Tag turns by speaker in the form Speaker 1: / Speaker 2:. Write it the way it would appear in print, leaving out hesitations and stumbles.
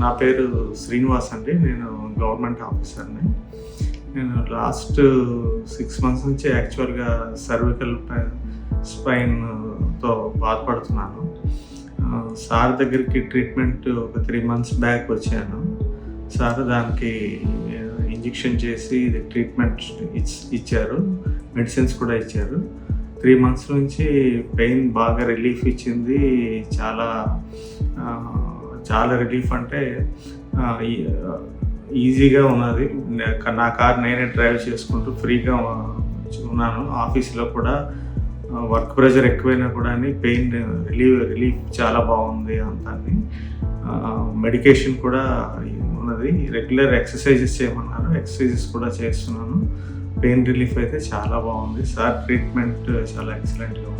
Speaker 1: నా పేరు శ్రీనివాస్ అండి. నేను గవర్నమెంట్ ఆఫీసర్ని. నేను లాస్ట్ 6 మంత్స్ నుంచి యాక్చువల్గా సర్వికల్ స్పైన్తో బాధపడుతున్నాను. సార్ దగ్గరికి ట్రీట్మెంట్ ఒక 3 మంత్స్ బ్యాక్ వచ్చాను. సార్ దానికి ఇంజెక్షన్ చేసి ట్రీట్మెంట్ ఇచ్చారు, మెడిసిన్స్ కూడా ఇచ్చారు. 3 మంత్స్ నుంచి పెయిన్ బాగా రిలీఫ్ ఇచ్చింది. చాలా రిలీఫ్ అంటే ఈజీగా ఉన్నది. నా కార్ నేనే డ్రైవ్ చేసుకుంటూ ఫ్రీగా ఉన్నాను. ఆఫీస్లో కూడా వర్క్ ప్రెషర్ ఎక్కువైనా కూడా పెయిన్ రిలీఫ్ చాలా బాగుంది అంతా. మెడికేషన్ కూడా ఉన్నది. రెగ్యులర్ ఎక్సర్సైజెస్ చేయమన్నారు, ఎక్సర్సైజెస్ కూడా చేస్తున్నాను. పెయిన్ రిలీఫ్ అయితే చాలా బాగుంది. సార్ ట్రీట్మెంట్ చాలా ఎక్సలెంట్గా ఉంది.